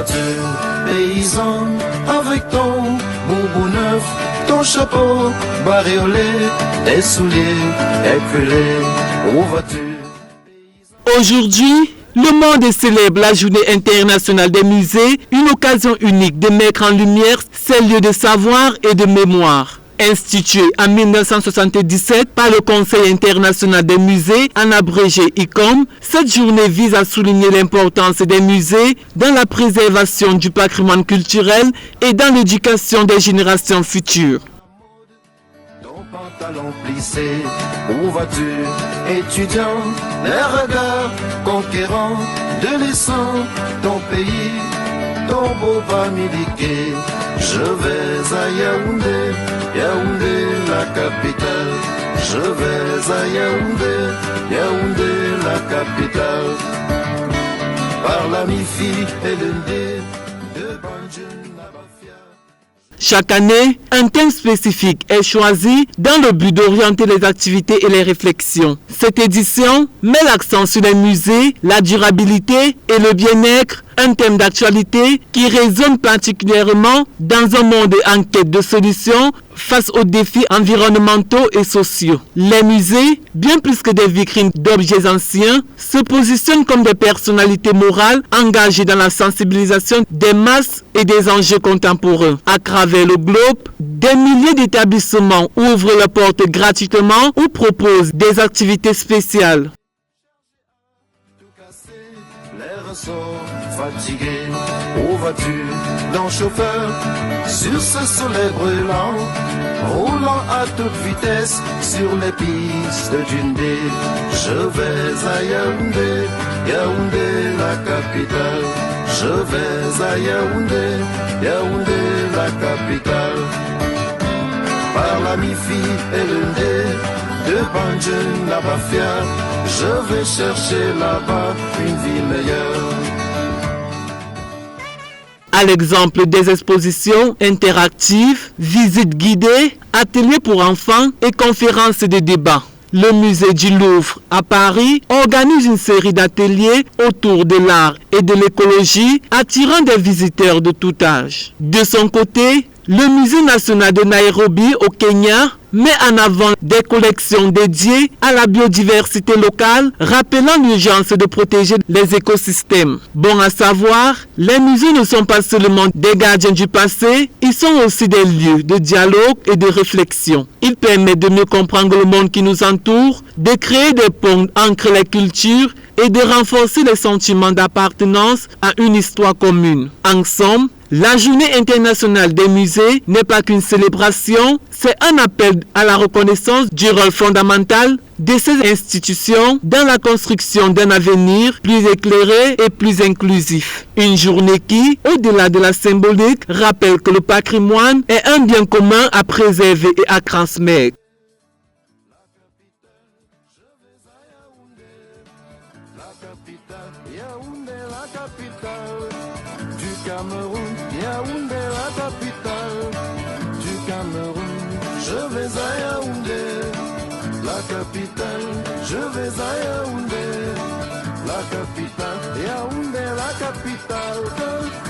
vas-tu, paysan, avec ton bonbon neuf, ton chapeau bariolé, tes souliers éculés, où vas-tu? Aujourd'hui, le monde célèbre la Journée internationale des musées, une occasion unique de mettre en lumière ces lieux de savoir et de mémoire. Institué en 1977 par le Conseil international des musées, en abrégé ICOM, cette journée vise à souligner l'importance des musées dans la préservation du patrimoine culturel et dans l'éducation des générations futures. Pantalon plissé, où vas-tu, étudiant, les regards conquérants, de laissant ton pays, ton beau Bamileke. Je vais à Yaoundé, Yaoundé la capitale. Je vais à Yaoundé, Yaoundé la capitale. Par la mi-fille et l'undé de Banjun Nabafia. Chaque année, un thème spécifique est choisi dans le but d'orienter les activités et les réflexions. Cette édition met l'accent sur les musées, la durabilité et le bien-être, un thème d'actualité qui résonne particulièrement dans un monde en quête de solutions face aux défis environnementaux et sociaux. Les musées, bien plus que des vitrines d'objets anciens, se positionnent comme des personnalités morales engagées dans la sensibilisation des masses et des enjeux contemporains. À travers le globe, des milliers d'établissements ouvrent leurs portes gratuitement ou proposent des activités spéciales. Les ressorts fatigués, où vas-tu, dans chauffeur, sur ce soleil brûlant, roulant à toute vitesse sur les pistes d'Undé. Je vais à Yaoundé, Yaoundé la capitale. Je vais à Yaoundé, Yaoundé la capitale. Par la mi-fille et l'undé de Banjun Nabafia, je vais chercher là-bas une vie meilleure. À l'exemple des expositions interactives, visites guidées, ateliers pour enfants et conférences de débat. Le musée du Louvre à Paris organise une série d'ateliers autour de l'art et de l'écologie, attirant des visiteurs de tout âge. De son côté, le musée national de Nairobi au Kenya met en avant des collections dédiées à la biodiversité locale, rappelant l'urgence de protéger les écosystèmes. Bon à savoir, les musées ne sont pas seulement des gardiens du passé, ils sont aussi des lieux de dialogue et de réflexion. Ils permettent de mieux comprendre le monde qui nous entoure, de créer des ponts entre les cultures et de renforcer les sentiments d'appartenance à une histoire commune. En somme, la Journée internationale des musées n'est pas qu'une célébration, c'est un appel à la reconnaissance du rôle fondamental de ces institutions dans la construction d'un avenir plus éclairé et plus inclusif. Une journée qui, au-delà de la symbolique, rappelle que le patrimoine est un bien commun à préserver et à transmettre. Yaoundé, la capitale du Cameroun. Yaoundé, la capitale du Cameroun. Je vais à Yaoundé, la capitale. Je vais à Yaoundé, la capitale. Yaoundé, la capitale.